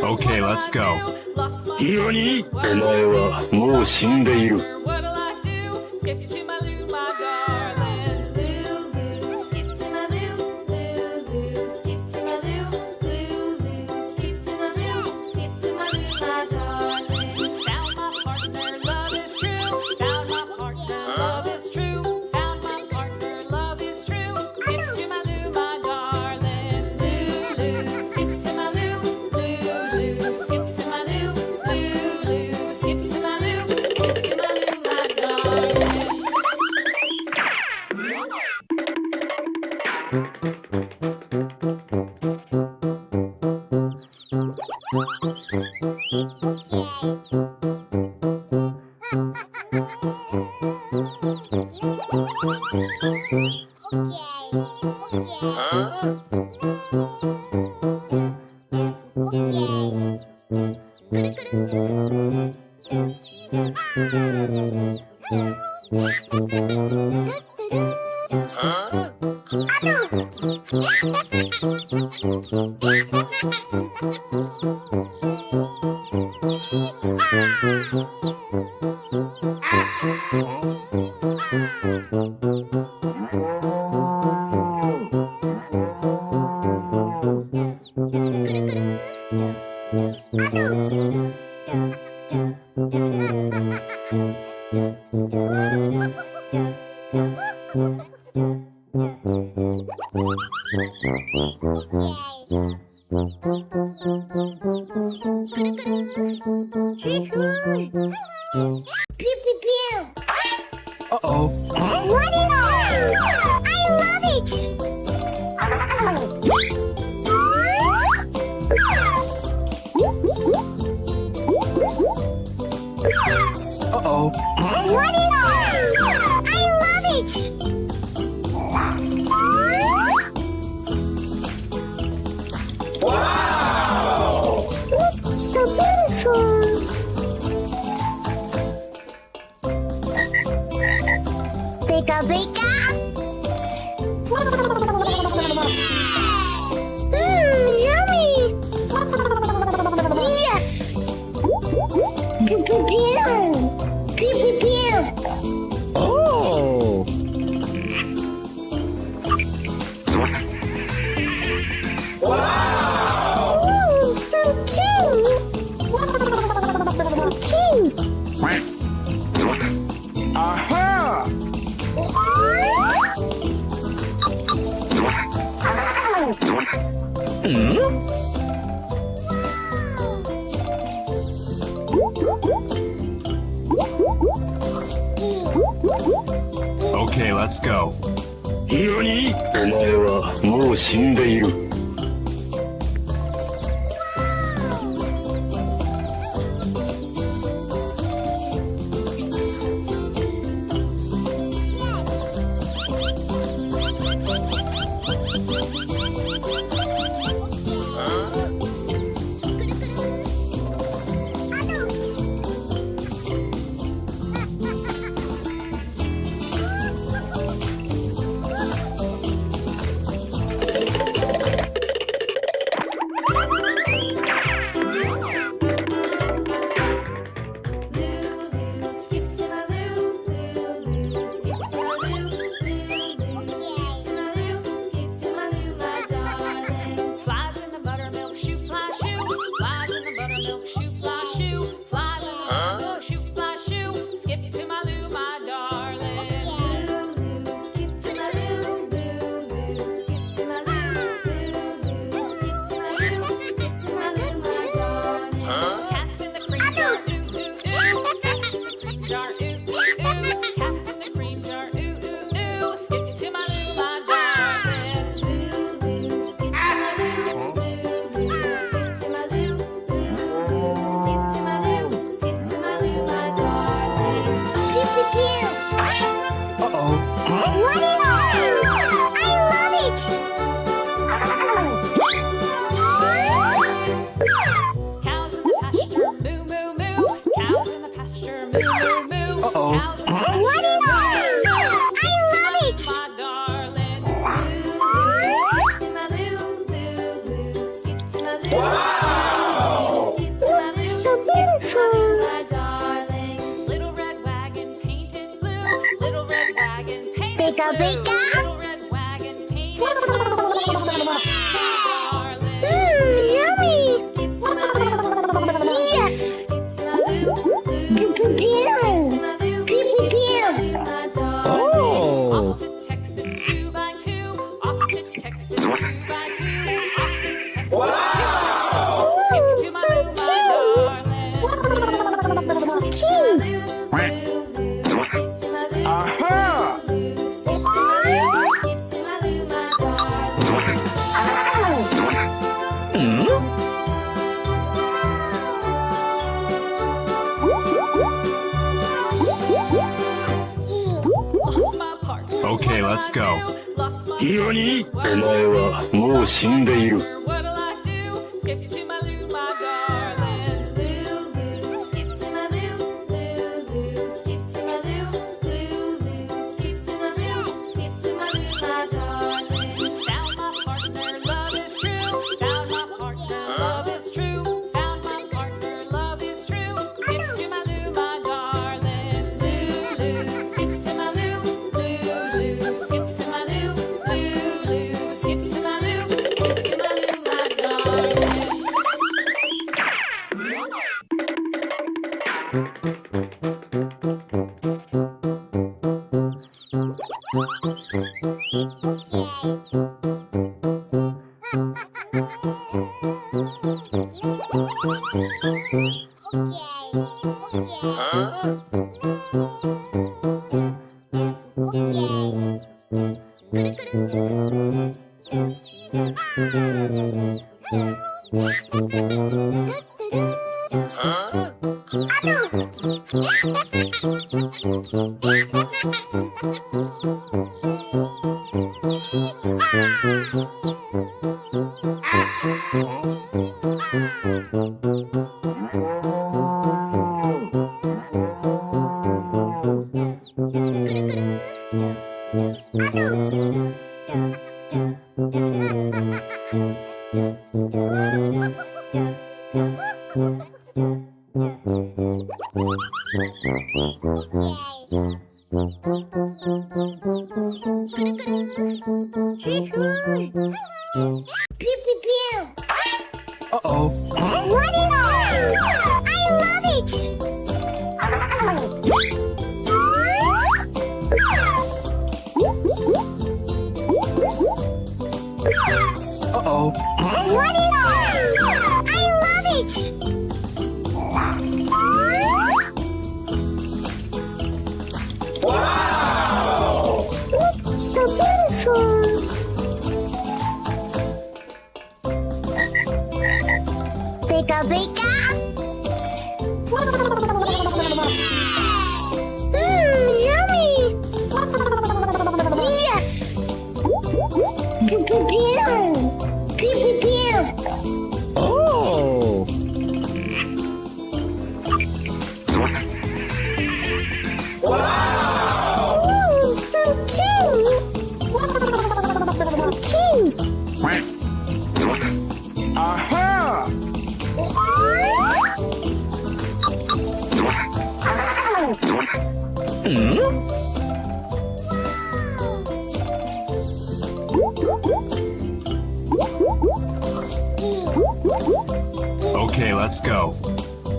Okay, let's go. 何？お前はもう死んでいる。Uh-oh. What is it? I love it! Uh-oh. What is it? I love it! Wow! It's so beautiful! Pika pika! Yummy! Yes! Pew pew pew! Pew pew pew! Oh! Wow! Ooh, so cute! So cute! Aha! Okay, let's go. 何？お前はもう死んでいる。Wow! Pika pika. Yummy. Yes. Pew pew pew. Pew pew pew. Oh. So cute. Aha. Okay, let's go. 何お前はもう死んでいる。Pew pew pew. Uh-oh. What is it? I love it. Uh-oh. What is it? I love it. Wow! It's so beautiful. Pika pika. Yummy. Yes. Pew pew pew. Pew pew pew. Oh. Wow! Oh, so cute. So cute. Aha. Okay, let's go.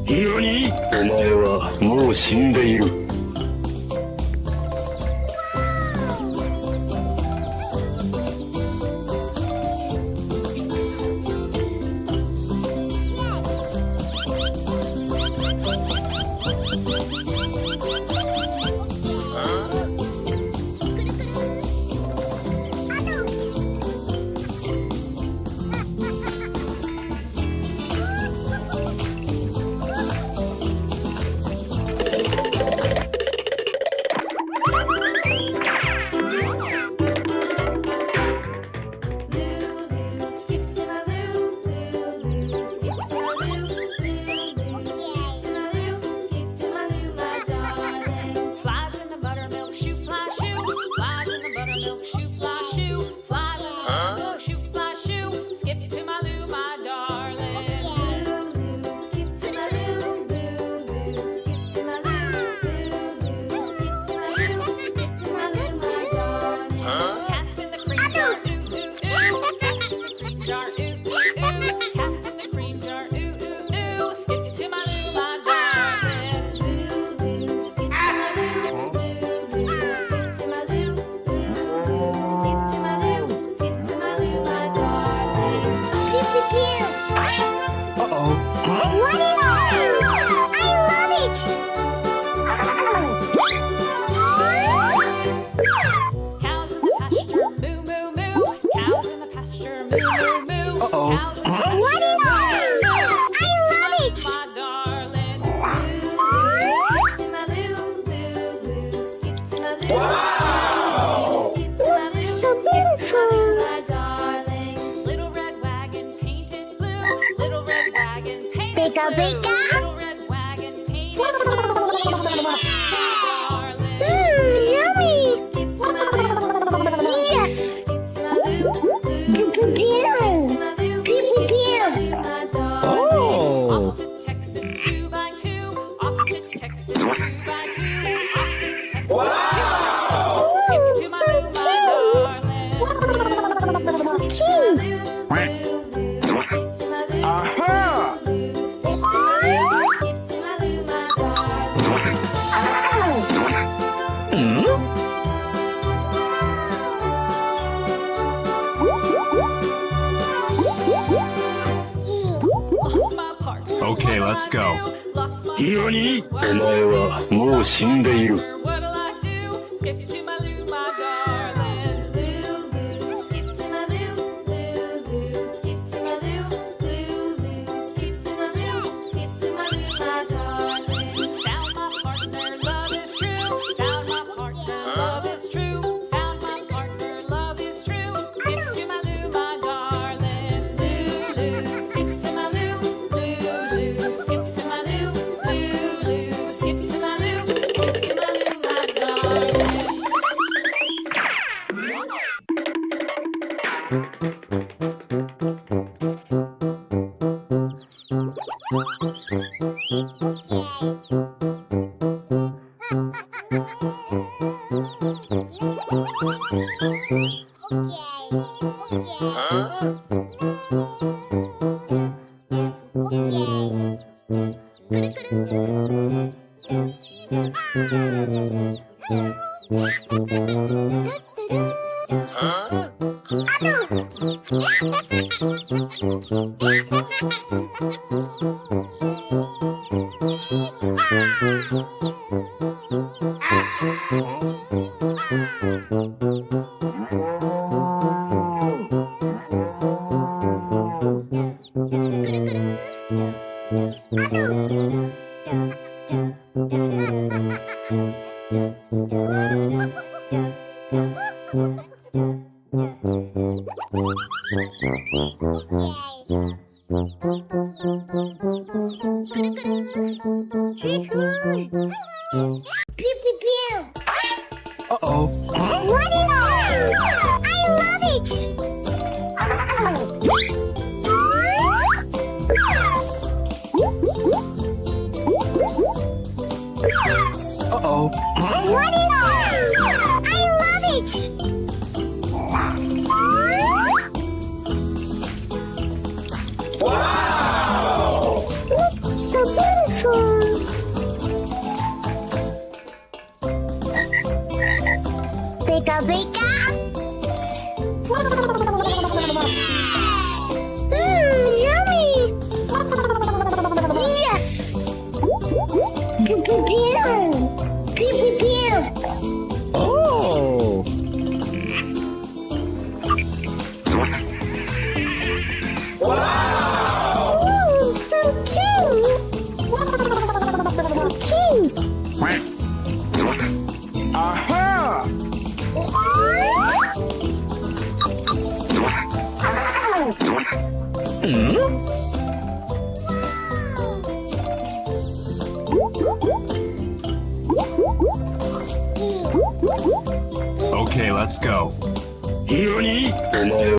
何お前はもう死んでいる。pew. Uh-oh. What is that? I love it. Cows in the pasture, moo moo moo. Cows in the pasture, moo moo moo. Uh-oh. Cows in the pasture, What is that? I love it. my darling. Skip to my loo, loo, loo. Skip to my loo. Wow! Skip to my loo, So Skip to my beautiful. loo, my darling. Little red wagon painted blue. Little red wagon painted Pika, blue. pika. Little red wagon painted blue. Darling. Yummy. Skip to my loo. Yes. Skip to my loo. Pew, pew, pew. Pew, pew, pew. Oh. Off to Texas 2 by 2. Off to Texas 2 by 2. Wow! Skip to my loo, my darling. Skip to my loo, skip to my loo. Aha! Skip to my loo, skip to my loo, my darling. Lost my park. Okay, let's go. Lost my何？お前はもう死んでいる。 What'll I do? Skip to my loo, my darling. Loo, loo, skip to my loo. Loo, loo, skip to my loo. Loo, loo, skip to my loo. Skip to my loo, my darling. Found my partner, love is true. Found my partner, love is true. Found my partner, love is true. Skip to my loo, my darling. Loo, loo, skip to my loo. Loo, loo, skip to my loo. Loo, loo, skip to my loo. Skip to my loo, my darling. Pew, pew, pew. Uh-oh. What is that? I love it. Uh-oh. What is that? I love it. Wow! It's so beautiful. Pika, pika. Yummy. Yes. Pew, pew, pew. Pew, pew, pew. Oh. Ooh, so cute. So cute. Aha! Okay, let's go. 何？お前は